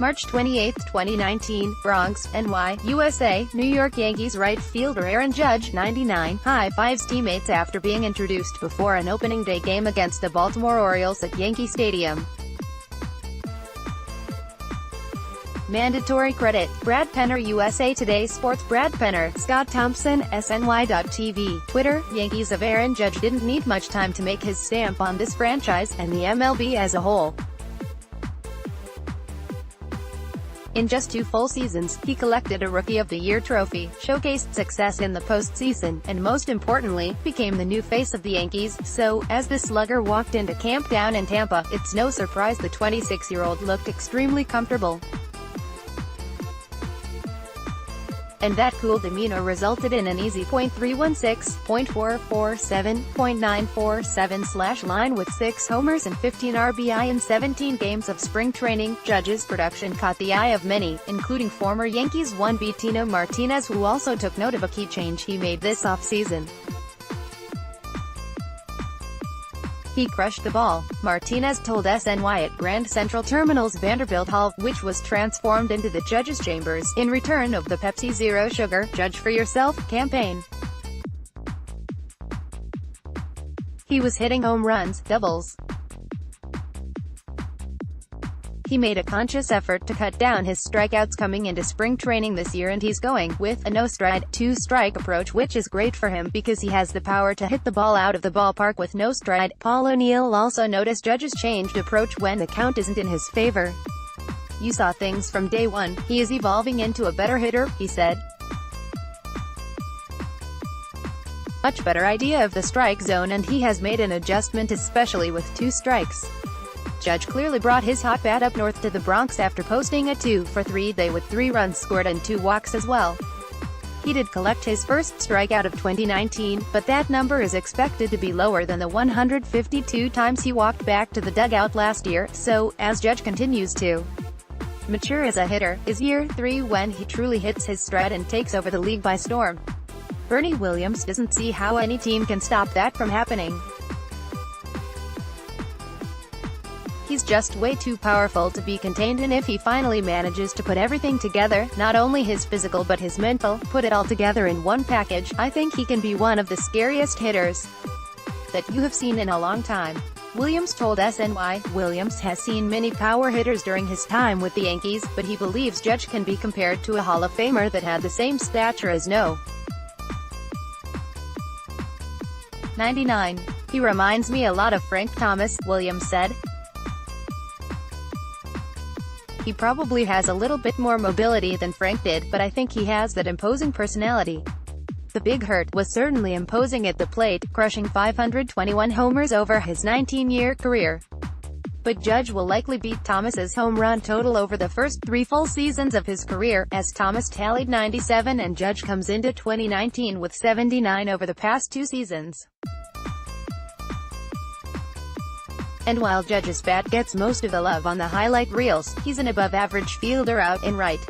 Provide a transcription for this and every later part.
March 28, 2019, Bronx, NY, USA. New York Yankees right fielder Aaron Judge, 99, high-fives teammates after being introduced before an opening day game against the Baltimore Orioles at Yankee Stadium. Mandatory credit. Brad Penner, USA Today Sports. Brad Penner, Scott Thompson, SNY.TV. Twitter. Yankees of Aaron Judge didn't need much time to make his stamp on this franchise, and the MLB as a whole. In just 2 full seasons, he collected a Rookie of the Year trophy, showcased success in the postseason, and most importantly, became the new face of the Yankees. So, as the slugger walked into camp down in Tampa, it's no surprise the 26-year-old looked extremely comfortable. And that cool demeanor resulted in an easy .316, .447, .947 line with 6 homers and 15 RBI in 17 games of spring training. Judge's production caught the eye of many, including former Yankees 1B Tino Martinez, who also took note of a key change he made this offseason. He crushed the ball, Martinez told SNY at Grand Central Terminal's Vanderbilt Hall, which was transformed into the Judge's Chambers, in return of the Pepsi Zero Sugar, Judge for Yourself campaign. He was hitting home runs, doubles. He made a conscious effort to cut down his strikeouts coming into spring training this year, and he's going with a no-stride, two-strike approach, which is great for him because he has the power to hit the ball out of the ballpark with no stride. Paul O'Neill also noticed Judge's changed approach when the count isn't in his favor. "You saw things from day one. He is evolving into a better hitter," he said. "Much better idea of the strike zone, and he has made an adjustment, especially with 2 strikes. Judge clearly brought his hot bat up north to the Bronx after posting a 2-for-3 day with 3 runs scored and 2 walks as well. He did collect his first strikeout of 2019, but that number is expected to be lower than the 152 times he walked back to the dugout last year. So, as Judge continues to mature as a hitter, is year 3 when he truly hits his stride and takes over the league by storm. Bernie Williams doesn't see how any team can stop that from happening. He's just way too powerful to be contained, and if he finally manages to put everything together, not only his physical but his mental, put it all together in one package, I think he can be one of the scariest hitters that you have seen in a long time," Williams told SNY. Williams has seen many power hitters during his time with the Yankees, but he believes Judge can be compared to a Hall of Famer that had the same stature as No. 99. "He reminds me a lot of Frank Thomas," Williams said. "He probably has a little bit more mobility than Frank did, but I think he has that imposing personality." The Big Hurt was certainly imposing at the plate, crushing 521 homers over his 19-year career. But Judge will likely beat Thomas's home run total over the first 3 full seasons of his career, as Thomas tallied 97 and Judge comes into 2019 with 79 over the past 2 seasons. And while Judge's bat gets most of the love on the highlight reels, he's an above-average fielder out and right.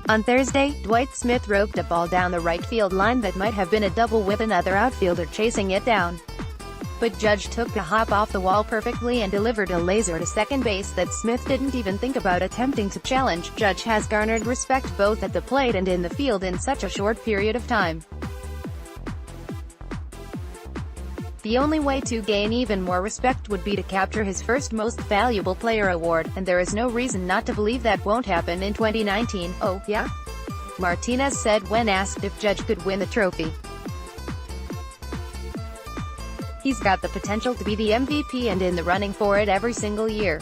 On Thursday, Dwight Smith roped a ball down the right field line that might have been a double with another outfielder chasing it down. But Judge took the hop off the wall perfectly and delivered a laser to second base that Smith didn't even think about attempting to challenge. Judge has garnered respect both at the plate and in the field in such a short period of time. The only way to gain even more respect would be to capture his first Most Valuable Player award, and there is no reason not to believe that won't happen in 2019. "Oh, yeah?" Martinez said when asked if Judge could win the trophy. "He's got the potential to be the MVP and in the running for it every single year.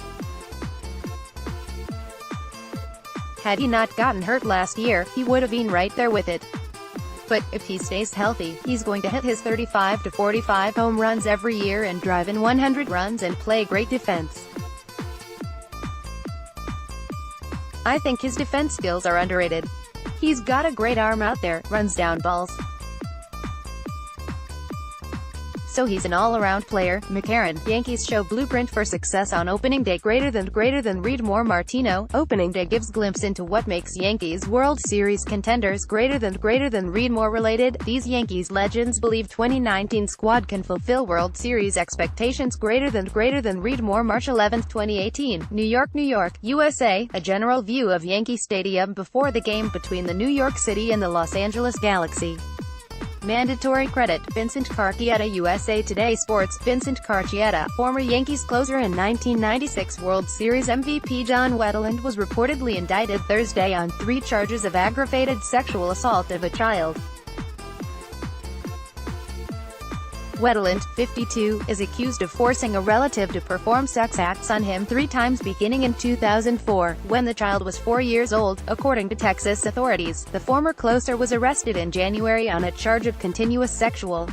Had he not gotten hurt last year, he would have been right there with it. But, if he stays healthy, he's going to hit his 35 to 45 home runs every year and drive in 100 runs and play great defense. I think his defense skills are underrated. He's got a great arm out there, runs down balls. So he's an all-around player. McCarron, Yankees show blueprint for success on opening day. Greater than read more. Martino, opening day gives glimpse into what makes Yankees World Series contenders. Greater than read more. Related, these Yankees legends believe 2019 squad can fulfill World Series expectations. Greater than read more. March 11, 2018, New York, USA. A general view of Yankee Stadium before the game between the New York City and the Los Angeles Galaxy. Mandatory credit, Vincent Carcietta. USA Today Sports. Vincent Carcietta, former Yankees closer and 1996 World Series MVP John Wetteland, was reportedly indicted Thursday on 3 charges of aggravated sexual assault of a child. Wetteland, 52, is accused of forcing a relative to perform sex acts on him 3 times beginning in 2004, when the child was 4 years old, according to Texas authorities. The former closer was arrested in January on a charge of continuous sexual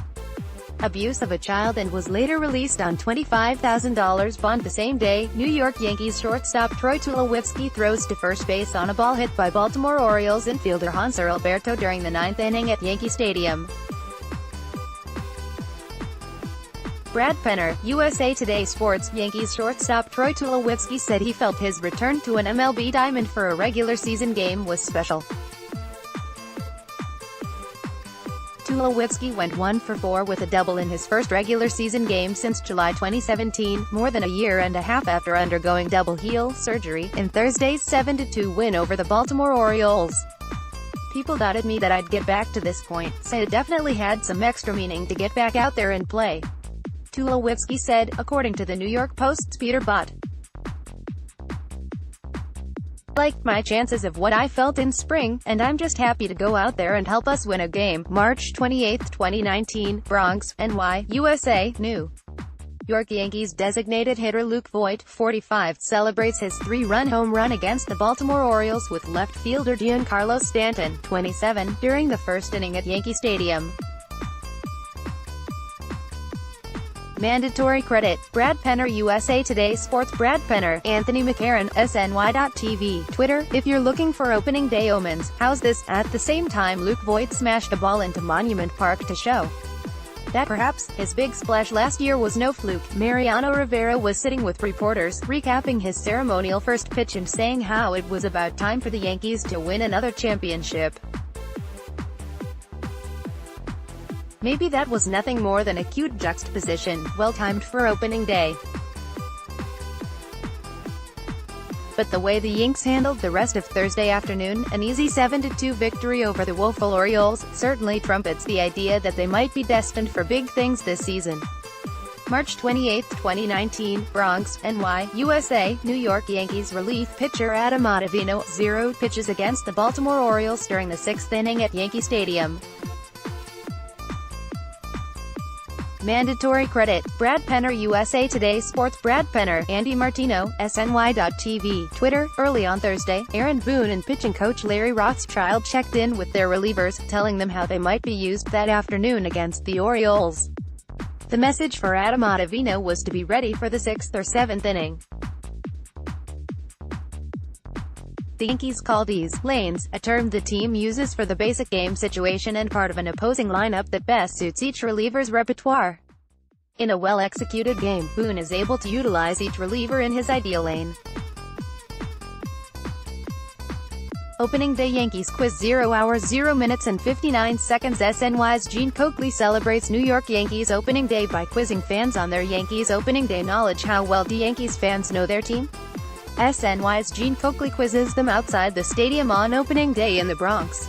abuse of a child and was later released on $25,000 bond. The same day, New York Yankees shortstop Troy Tulowitzki throws to first base on a ball hit by Baltimore Orioles infielder Hanser Alberto during the 9th inning at Yankee Stadium. Brad Penner, USA Today Sports. Yankees shortstop Troy Tulowitzki said he felt his return to an MLB diamond for a regular season game was special. Tulowitzki went 1 for 4 with a double in his first regular season game since July 2017, more than a year and a half after undergoing double heel surgery, in Thursday's 7-2 win over the Baltimore Orioles. People doubted me that I'd get back to this point, so it definitely had some extra meaning to get back out there and play, Tulowitzki said, according to the New York Post's Peter Bott. Like my chances of what I felt in spring, and I'm just happy to go out there and help us win a game. March 28, 2019, Bronx, NY, USA. New York Yankees designated hitter Luke Voit, 45, celebrates his 3-run home run against the Baltimore Orioles with left fielder Giancarlo Stanton, 27, during the first inning at Yankee Stadium. Mandatory credit, Brad Penner. USA Today Sports. Brad Penner, Anthony McCarron, SNY.TV, Twitter. If you're looking for opening day omens, how's this? At the same time, Luke Voit smashed a ball into Monument Park to show that perhaps his big splash last year was no fluke. Mariano Rivera was sitting with reporters, recapping his ceremonial first pitch and saying how it was about time for the Yankees to win another championship. Maybe that was nothing more than a cute juxtaposition, well-timed for opening day. But the way the Yanks handled the rest of Thursday afternoon, an easy 7-2 victory over the woeful Orioles, certainly trumpets the idea that they might be destined for big things this season. March 28, 2019, Bronx, NY, USA. New York Yankees relief pitcher Adam Ottavino, 0 pitches against the Baltimore Orioles during the 6th inning at Yankee Stadium. Mandatory credit, Brad Penner. USA Today Sports. Brad Penner, Andy Martino, SNY.TV, Twitter. Early on Thursday, Aaron Boone and pitching coach Larry Rothschild checked in with their relievers, telling them how they might be used that afternoon against the Orioles. The message for Adam Ottavino was to be ready for the 6th or 7th inning. The Yankees call these lanes, a term the team uses for the basic game situation and part of an opposing lineup that best suits each reliever's repertoire. In a well-executed game, Boone is able to utilize each reliever in his ideal lane. Opening day Yankees quiz. 0 hours 0 minutes and 59 seconds. SNY's Gene Coakley celebrates New York Yankees opening day by quizzing fans on their Yankees opening day knowledge. How well do Yankees fans know their team? SNY's Gene Coakley quizzes them outside the stadium on opening day in the Bronx.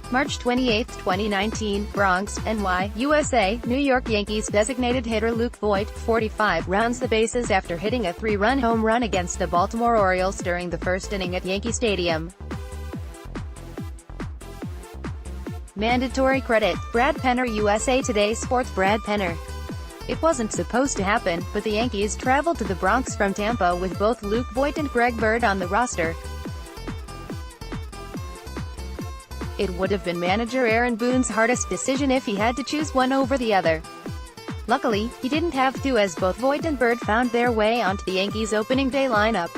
March 28, 2019, Bronx, NY, USA. New York Yankees designated hitter Luke Voit, 45, rounds the bases after hitting a 3-run home run against the Baltimore Orioles during the first inning at Yankee Stadium. Mandatory credit, Brad Penner. USA Today Sports. Brad Penner. It wasn't supposed to happen, but the Yankees traveled to the Bronx from Tampa with both Luke Voit and Greg Bird on the roster. It would have been manager Aaron Boone's hardest decision if he had to choose one over the other. Luckily, he didn't have to, as both Voit and Bird found their way onto the Yankees' opening day lineup.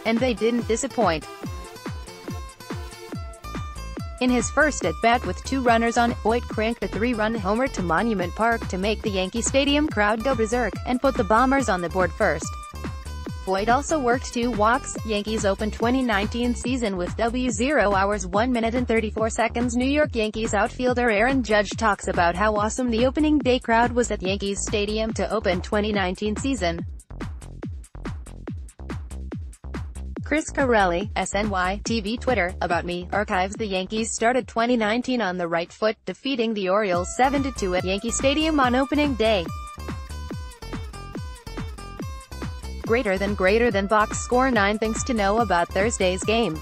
And they didn't disappoint. In his first at-bat with 2 runners on, Voit cranked a 3-run homer to Monument Park to make the Yankee Stadium crowd go berserk, and put the Bombers on the board first. Voit also worked 2 walks. Yankees opened 2019 season with 0 hours 1 minute and 34 seconds. New York Yankees outfielder Aaron Judge talks about how awesome the opening day crowd was at Yankees Stadium to open 2019 season. Chris Carelli, SNY, TV Twitter, About Me, archives the Yankees started 2019 on the right foot, defeating the Orioles 7-2 at Yankee Stadium on opening day. Greater than box score 9 things to know about Thursday's game.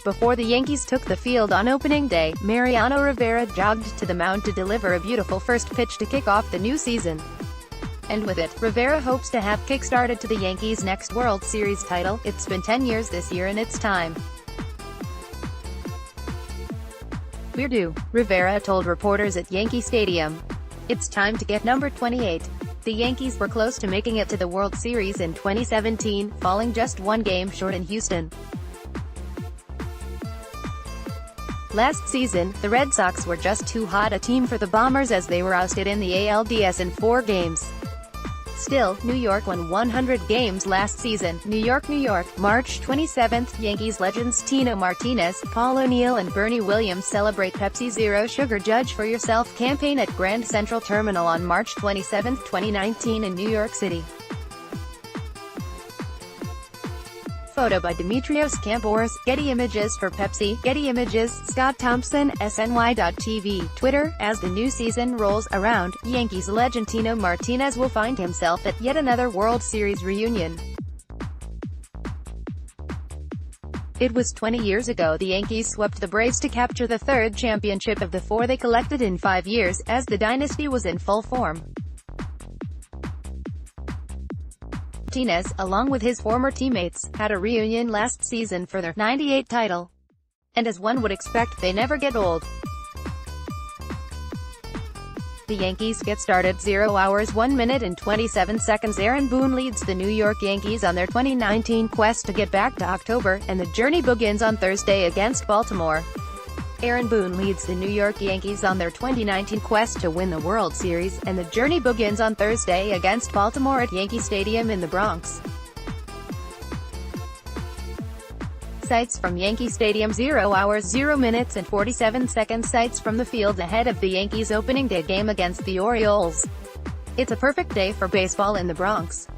Before the Yankees took the field on opening day, Mariano Rivera jogged to the mound to deliver a beautiful first pitch to kick off the new season. And with it, Rivera hopes to have kick-started to the Yankees' next World Series title. It's been 10 years this year and it's time. We're due, Rivera told reporters at Yankee Stadium. It's time to get number 28. The Yankees were close to making it to the World Series in 2017, falling just 1 game short in Houston. Last season, the Red Sox were just too hot a team for the Bombers as they were ousted in the ALDS in 4 games. Still, New York won 100 games last season. New York, March 27. Yankees legends Tino Martinez, Paul O'Neill and Bernie Williams celebrate Pepsi Zero Sugar Judge for Yourself campaign at Grand Central Terminal on March 27, 2019 in New York City. Photo by Dimitrios Kamporis. Getty Images for Pepsi. Getty Images. Scott Thompson, SNY.TV. Twitter. As the new season rolls around, Yankees legend Tino Martinez will find himself at yet another World Series reunion. It was 20 years ago the Yankees swept the Braves to capture the 3rd championship of the 4 they collected in 5 years, as the dynasty was in full form. Martinez, along with his former teammates, had a reunion last season for their '98 title. And as one would expect, they never get old. The Yankees get started 0 hours 1 minute and 27 seconds. Aaron Boone leads the New York Yankees on their 2019 quest to get back to October, and the journey begins on Thursday against Baltimore. Aaron Boone leads the New York Yankees on their 2019 quest to win the World Series, and the journey begins on Thursday against Baltimore at Yankee Stadium in the Bronx. Sights from Yankee Stadium. 0 hours 0 minutes and 47 seconds. Sights from the field ahead of the Yankees' opening day game against the Orioles. It's a perfect day for baseball in the Bronx.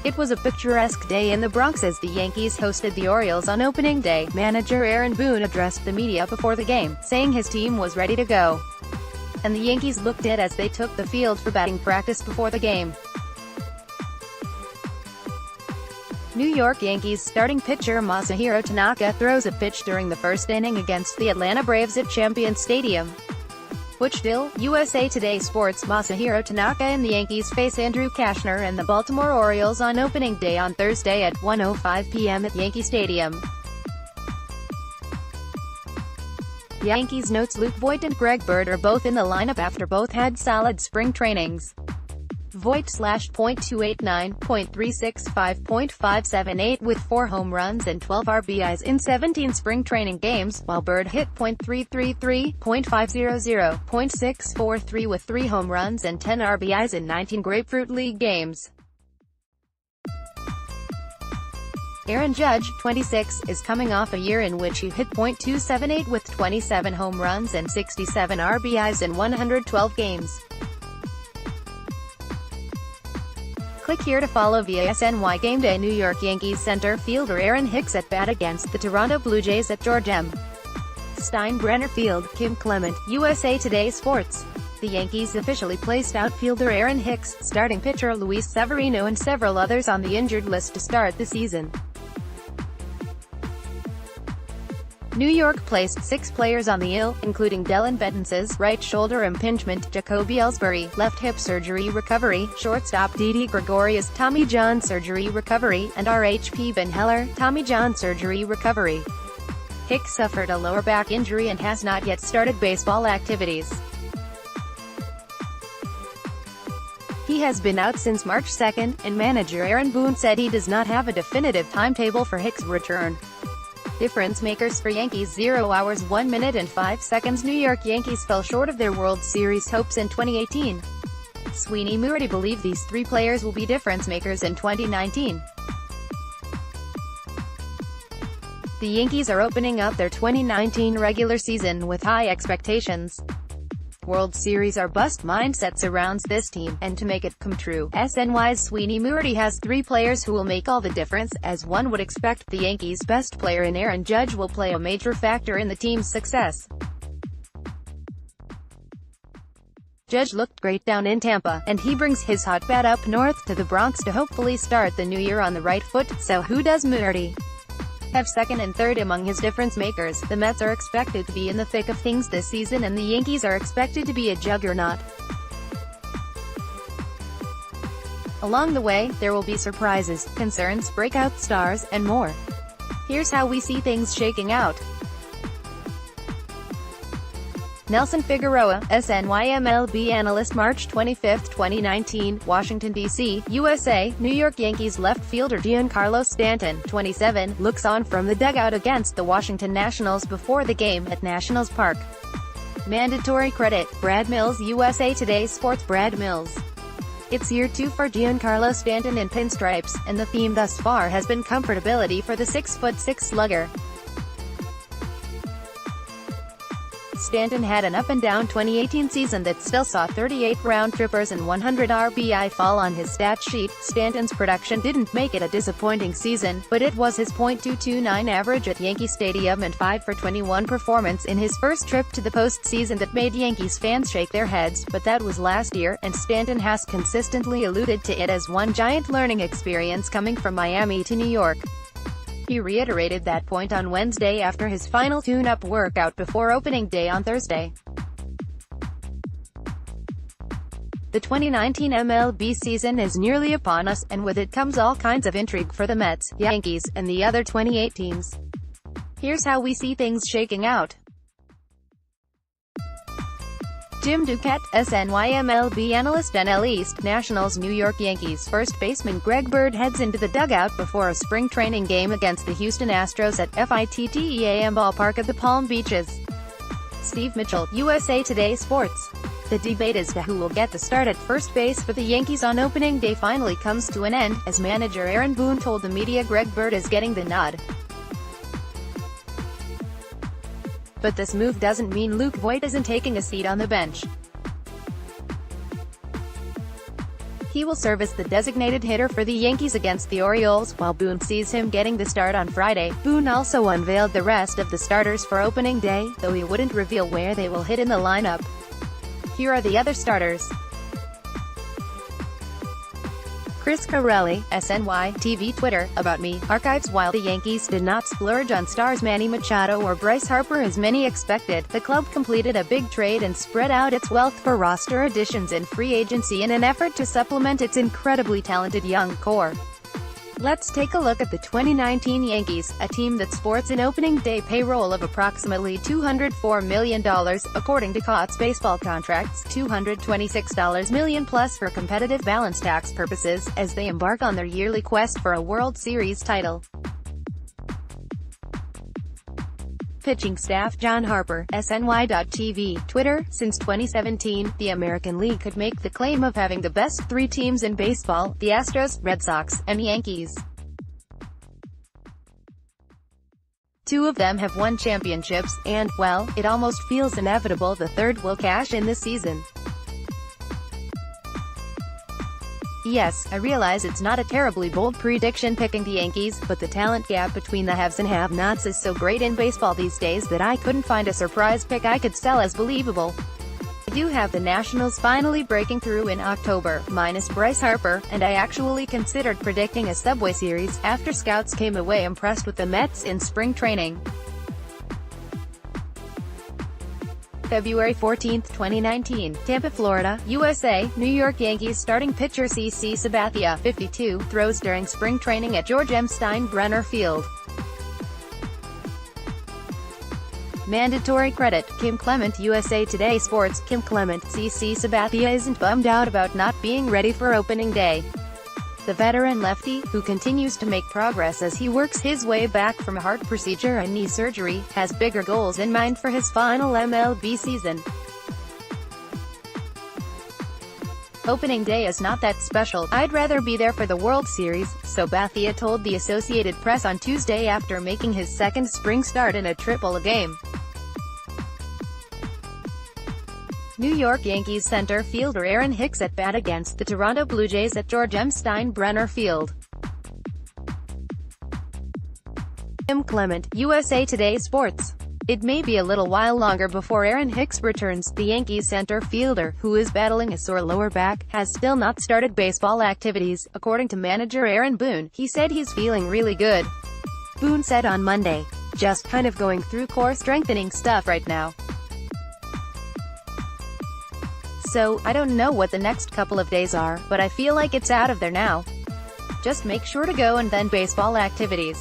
It was a picturesque day in the Bronx as the Yankees hosted the Orioles on opening day. Manager Aaron Boone addressed the media before the game, saying his team was ready to go. And the Yankees looked it as they took the field for batting practice before the game. New York Yankees starting pitcher Masahiro Tanaka throws a pitch during the first inning against the Atlanta Braves at Champion Stadium. Wichita, USA Today Sports. Masahiro Tanaka and the Yankees face Andrew Kashner and the Baltimore Orioles on opening day on Thursday at 1:05 p.m. at Yankee Stadium. Yankees notes Luke Voit and Greg Bird are both in the lineup after both had solid spring trainings. Voit slashed .289, .365, .578 with 4 home runs and 12 RBIs in 17 spring training games, while Bird hit .333, .500, .643 with 3 home runs and 10 RBIs in 19 Grapefruit League games. Aaron Judge, 26, is coming off a year in which he hit .278 with 27 home runs and 67 RBIs in 112 games. Click here to follow via SNY Gameday. New York Yankees center fielder Aaron Hicks at bat against the Toronto Blue Jays at George M. Steinbrenner Field. Kim Clement, USA Today Sports. The Yankees officially placed outfielder Aaron Hicks, starting pitcher Luis Severino and several others on the injured list to start the season. New York placed 6 players on the IL, including Dellin Betances, right shoulder impingement, Jacoby Ellsbury, left hip surgery recovery, shortstop Didi Gregorius, Tommy John surgery recovery, and RHP Ben Heller, Tommy John surgery recovery. Hicks suffered a lower back injury and has not yet started baseball activities. He has been out since March 2, and manager Aaron Boone said he does not have a definitive timetable for Hicks' return. Difference makers for Yankees. 0 hours 1 minute and 5 seconds. New York Yankees fell short of their World Series hopes in 2018. Sweeney Moorty believed these three players will be difference makers in 2019. The Yankees are opening up their 2019 regular season with high expectations. World Series or bust mindset surrounds this team, and to make it come true, SNY's Sweeney Moorty has three players who will make all the difference. As one would expect, the Yankees' best player in Aaron Judge will play a major factor in the team's success. Judge looked great down in Tampa, and he brings his hot bat up north to the Bronx to hopefully start the new year on the right foot. So who does Moorty have second and third among his difference makers? The Mets are expected to be in the thick of things this season, and the Yankees are expected to be a juggernaut. Along the way, there will be surprises, concerns, breakout stars, and more. Here's how we see things shaking out. Nelson Figueroa, SNY-MLB analyst. March 25, 2019, Washington, D.C., USA. New York Yankees left fielder Giancarlo Stanton, 27, looks on from the dugout against the Washington Nationals before the game at Nationals Park. Mandatory credit, Brad Mills. USA Today Sports. Brad Mills. It's year 2 for Giancarlo Stanton in pinstripes, and the theme thus far has been comfortability for the 6'6" slugger. Stanton had an up-and-down 2018 season that still saw 38 round-trippers and 100 RBI fall on his stat sheet. Stanton's production didn't make it a disappointing season, but it was his .229 average at Yankee Stadium and 5 for 21 performance in his first trip to the postseason that made Yankees fans shake their heads. But that was last year, and Stanton has consistently alluded to it as one giant learning experience coming from Miami to New York. He reiterated that point on Wednesday after his final tune-up workout before opening day on Thursday. The 2019 MLB season is nearly upon us, and with it comes all kinds of intrigue for the Mets, Yankees, and the other 28 teams. Here's how we see things shaking out. Jim Duquette, SNY-MLB analyst. NL East, Nationals. New York Yankees first baseman Greg Bird heads into the dugout before a spring training game against the Houston Astros at FITTEAM Ballpark at the Palm Beaches. Steve Mitchell, USA Today Sports. The debate as to who will get the start at first base for the Yankees on opening day finally comes to an end, as manager Aaron Boone told the media Greg Bird is getting the nod. But this move doesn't mean Luke Voit isn't taking a seat on the bench. He will serve as the designated hitter for the Yankees against the Orioles, while Boone sees him getting the start on Friday. Boone also unveiled the rest of the starters for opening day, though he wouldn't reveal where they will hit in the lineup. Here are the other starters. Chris Carelli, SNY, TV Twitter, About Me, archives. While the Yankees did not splurge on stars Manny Machado or Bryce Harper as many expected, the club completed a big trade and spread out its wealth for roster additions and free agency in an effort to supplement its incredibly talented young core. Let's take a look at the 2019 Yankees, a team that sports an opening day payroll of approximately $204 million, according to Cots baseball contracts, $226 million plus for competitive balance tax purposes, as they embark on their yearly quest for a World Series title. Pitching staff. John Harper, SNY.TV, Twitter. Since 2017, the American League could make the claim of having the best three teams in baseball: the Astros, Red Sox, and Yankees. Two of them have won championships, and, well, it almost feels inevitable the third will cash in this season. Yes, I realize it's not a terribly bold prediction picking the Yankees, but the talent gap between the haves and have-nots is so great in baseball these days that I couldn't find a surprise pick I could sell as believable. I do have the Nationals finally breaking through in October, minus Bryce Harper, and I actually considered predicting a Subway Series, after scouts came away impressed with the Mets in spring training. February 14, 2019, Tampa, Florida, USA. New York Yankees starting pitcher CC Sabathia, 52, throws during spring training at George M. Steinbrenner Field. Mandatory credit, Kim Clement. USA Today Sports. Kim Clement, CC Sabathia isn't bummed out about not being ready for opening day. The veteran lefty, who continues to make progress as he works his way back from a heart procedure and knee surgery, has bigger goals in mind for his final MLB season. Opening day is not that special, I'd rather be there for the World Series, so Bethia told the Associated Press on Tuesday after making his second spring start in a triple-A game. New York Yankees center fielder Aaron Hicks at bat against the Toronto Blue Jays at George M. Steinbrenner Field. Tim Clement, USA Today Sports. It may be a little while longer before Aaron Hicks returns. The Yankees center fielder, who is battling a sore lower back, has still not started baseball activities, according to manager Aaron Boone. He said he's feeling really good. Boone said on Monday, "Just kind of going through core strengthening stuff right now. So, I don't know what the next couple of days are, but I feel like it's out of there now. Just make sure to go and then baseball activities.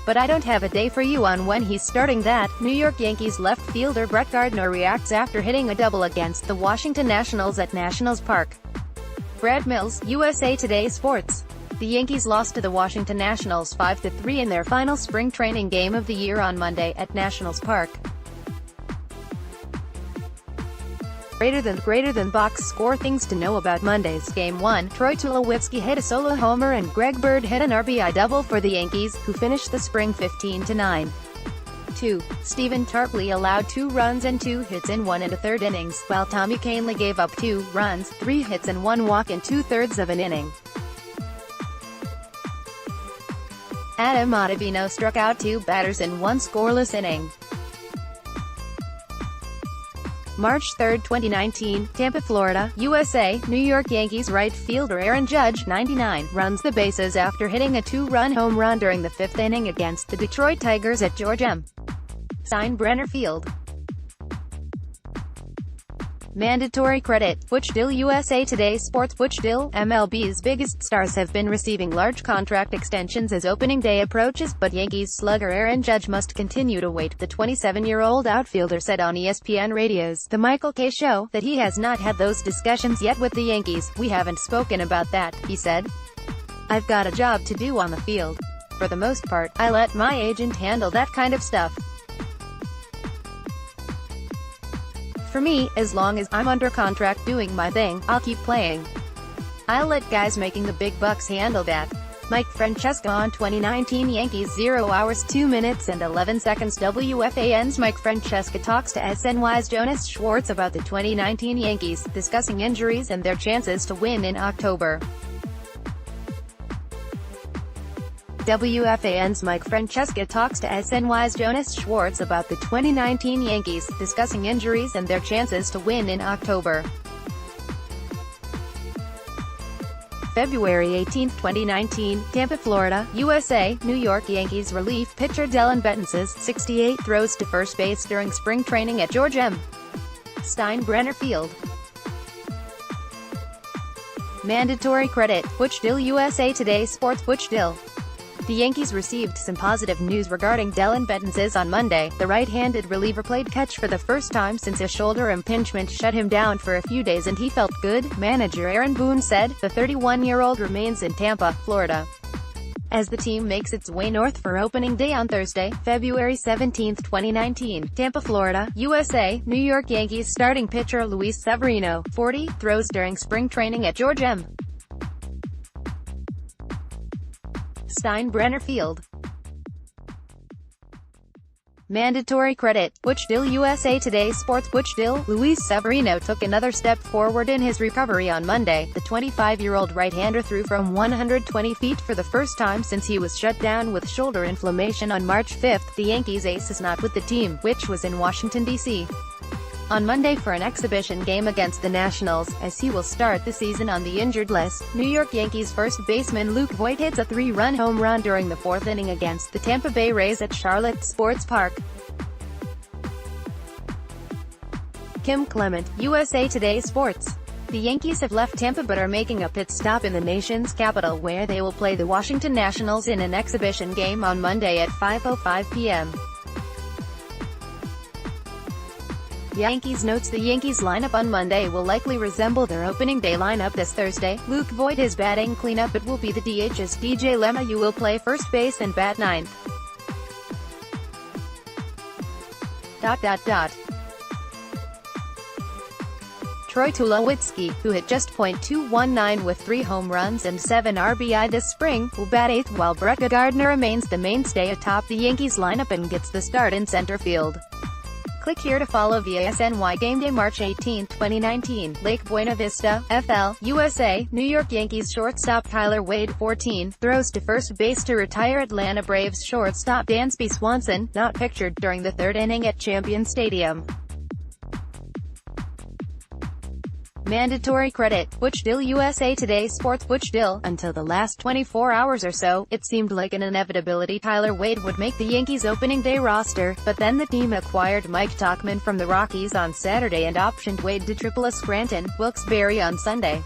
But I don't have a day for you on when he's starting that." New York Yankees left fielder Brett Gardner reacts after hitting a double against the Washington Nationals at Nationals Park. Brad Mills, USA Today Sports. The Yankees lost to the Washington Nationals 5-3 in their final spring training game of the year on Monday at Nationals Park. Greater than box score. Things to know about Monday's Game 1. Troy Tulowitzki hit a solo homer and Greg Bird hit an RBI double for the Yankees, who finished the spring 15-9. 2. Stephen Tarpley allowed 2 runs and 2 hits in 1 1/3 innings, while Tommy Kahnle gave up 2 runs, 3 hits and 1 walk in 2/3 of an inning. Adam Ottavino struck out 2 batters in 1 scoreless inning. March 3, 2019, Tampa, Florida, USA. New York Yankees right fielder Aaron Judge, 99, runs the bases after hitting a 2-run home run during the 5th inning against the Detroit Tigers at George M. Steinbrenner Field. Mandatory credit. Butch Dill, USA Today Sports. Butch Dill, MLB's biggest stars have been receiving large contract extensions as opening day approaches, but Yankees slugger Aaron Judge must continue to wait. The 27-year-old outfielder said on ESPN Radio's The Michael Kay Show that he has not had those discussions yet with the Yankees. "We haven't spoken about that," he said. "I've got a job to do on the field. For the most part, I let my agent handle that kind of stuff. For me, as long as I'm under contract doing my thing, I'll keep playing. I'll let guys making the big bucks handle that." Mike Francesca on 2019 Yankees 0 hours 2 minutes and 11 seconds. WFAN's Mike Francesca talks to SNY's Jonas Schwartz about the 2019 Yankees, discussing injuries and their chances to win in October. WFAN's Mike Francesca talks to SNY's Jonas Schwartz about the 2019 Yankees, discussing injuries and their chances to win in October. February 18, 2019, Tampa, Florida, USA. New York Yankees relief pitcher Dellin Betances, 68, throws to first base during spring training at George M. Steinbrenner Field. Mandatory credit. Butch Dill, USA Today Sports. Butch Dill. The Yankees received some positive news regarding Dellin Betances on Monday. The right-handed reliever played catch for the first time since a shoulder impingement shut him down for a few days and he felt good, manager Aaron Boone said. The 31-year-old remains in Tampa, Florida, as the team makes its way north for opening day on Thursday, February 17, 2019. Tampa, Florida, USA. New York Yankees starting pitcher Luis Severino, 40, throws during spring training at George M. Steinbrenner Field. Mandatory credit. Butch Dill, USA Today Sports. Butch Dill, Luis Severino took another step forward in his recovery on Monday. The 25-year-old right-hander threw from 120 feet for the first time since he was shut down with shoulder inflammation on March 5. The Yankees ace is not with the team, which was in Washington, D.C. on Monday for an exhibition game against the Nationals, as he will start the season on the injured list. New York Yankees first baseman Luke Voit hits a 3-run home run during the 4th inning against the Tampa Bay Rays at Charlotte Sports Park. Kim Clement, USA Today Sports. The Yankees have left Tampa but are making a pit stop in the nation's capital, where they will play the Washington Nationals in an exhibition game on Monday at 5:05 p.m. Yankees notes the Yankees lineup on Monday will likely resemble their opening day lineup this Thursday. Luke Voigt is batting cleanup. It will be the DH as DJ LeMahieu will play first base and bat ninth. Troy Tulowitzki, who hit just .219 with 3 home runs and 7 RBI this spring, will bat 8th while Brett Gardner remains the mainstay atop the Yankees lineup and gets the start in center field. Click here to follow via SNY Gameday March 18, 2019. Lake Buena Vista, FL, USA. New York Yankees shortstop Tyler Wade, 14, throws to first base to retire Atlanta Braves shortstop Dansby Swanson, not pictured during the third inning at Champion Stadium. Mandatory credit. Butch Dill, USA Today Sports. Butch Dill, until the last 24 hours or so, it seemed like an inevitability Tyler Wade would make the Yankees opening day roster, but then the team acquired Mike Tauchman from the Rockies on Saturday and optioned Wade to AAA Scranton, Wilkes-Barre on Sunday.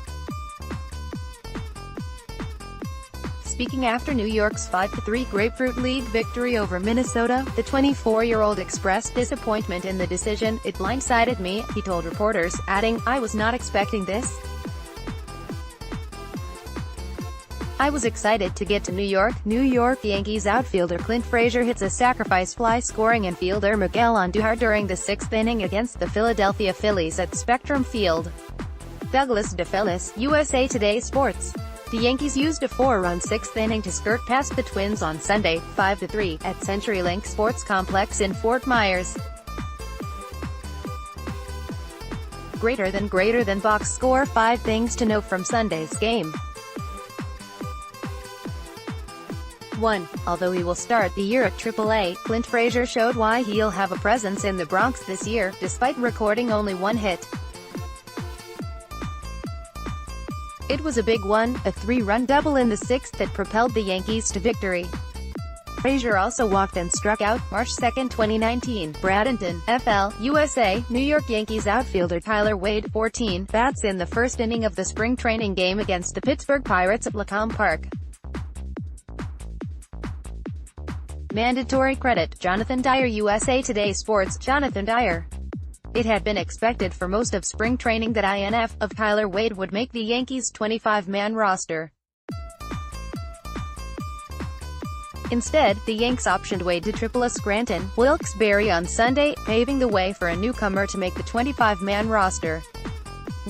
Speaking after New York's 5-3 Grapefruit League victory over Minnesota, the 24-year-old expressed disappointment in the decision. "It blindsided me," he told reporters, adding, "I was not expecting this. I was excited to get to New York." New York Yankees outfielder Clint Frazier hits a sacrifice fly, scoring infielder Miguel Andujar during the 6th inning against the Philadelphia Phillies at Spectrum Field. Douglas DeFellis, USA Today Sports. The Yankees used a 4-run 6th inning to skirt past the Twins on Sunday, 5-3, at CenturyLink Sports Complex in Fort Myers. Greater than box score. 5 things to know from Sunday's game. 1. Although he will start the year at AAA, Clint Frazier showed why he'll have a presence in the Bronx this year, despite recording only 1 hit. It was a big one, a 3-run double in the 6th that propelled the Yankees to victory. Frazier also walked and struck out. March 2, 2019. Bradenton, FL, USA. New York Yankees outfielder Tyler Wade, 14, bats in the first inning of the spring training game against the Pittsburgh Pirates at Lacombe Park. Mandatory credit. Jonathan Dyer, USA Today Sports. Jonathan Dyer. It had been expected for most of spring training that INF of Tyler Wade would make the Yankees' 25-man roster. Instead, the Yanks optioned Wade to AAA Scranton, Wilkes-Barre on Sunday, paving the way for a newcomer to make the 25-man roster.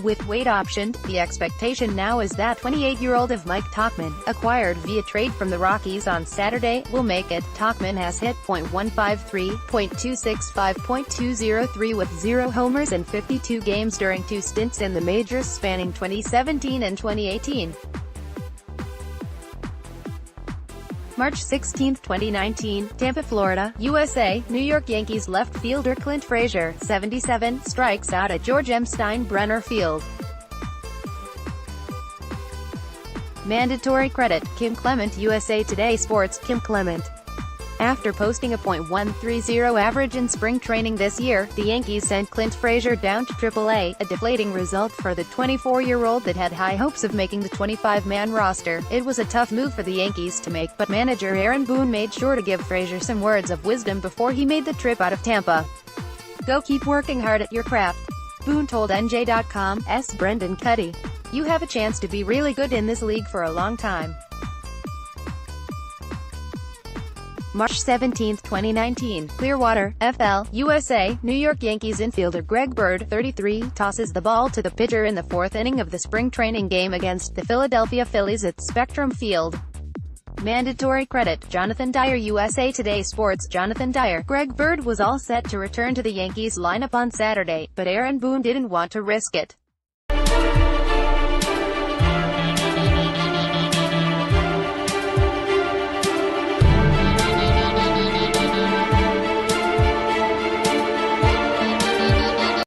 With Wade optioned, the expectation now is that 28-year-old of Mike Tauchman, acquired via trade from the Rockies on Saturday, will make it. Tauchman has hit .153, .265, .203 with 0 homers in 52 games during 2 stints in the majors spanning 2017 and 2018. March 16, 2019, Tampa, Florida, USA. New York Yankees left fielder Clint Frazier, 77, strikes out at George M. Steinbrenner Field. Mandatory credit. Kim Clement, USA Today Sports. Kim Clement. After posting a .130 average in spring training this year, the Yankees sent Clint Frazier down to AAA, a deflating result for the 24-year-old that had high hopes of making the 25-man roster. It was a tough move for the Yankees to make, but manager Aaron Boone made sure to give Frazier some words of wisdom before he made the trip out of Tampa. "Go keep working hard at your craft," Boone told NJ.com's Brendan Cuddy. "You have a chance to be really good in this league for a long time." March 17, 2019, Clearwater, FL, USA. New York Yankees infielder Greg Bird, 33, tosses the ball to the pitcher in the 4th inning of the spring training game against the Philadelphia Phillies at Spectrum Field. Mandatory credit. Jonathan Dyer, USA Today Sports. Jonathan Dyer. Greg Bird was all set to return to the Yankees lineup on Saturday, but Aaron Boone didn't want to risk it.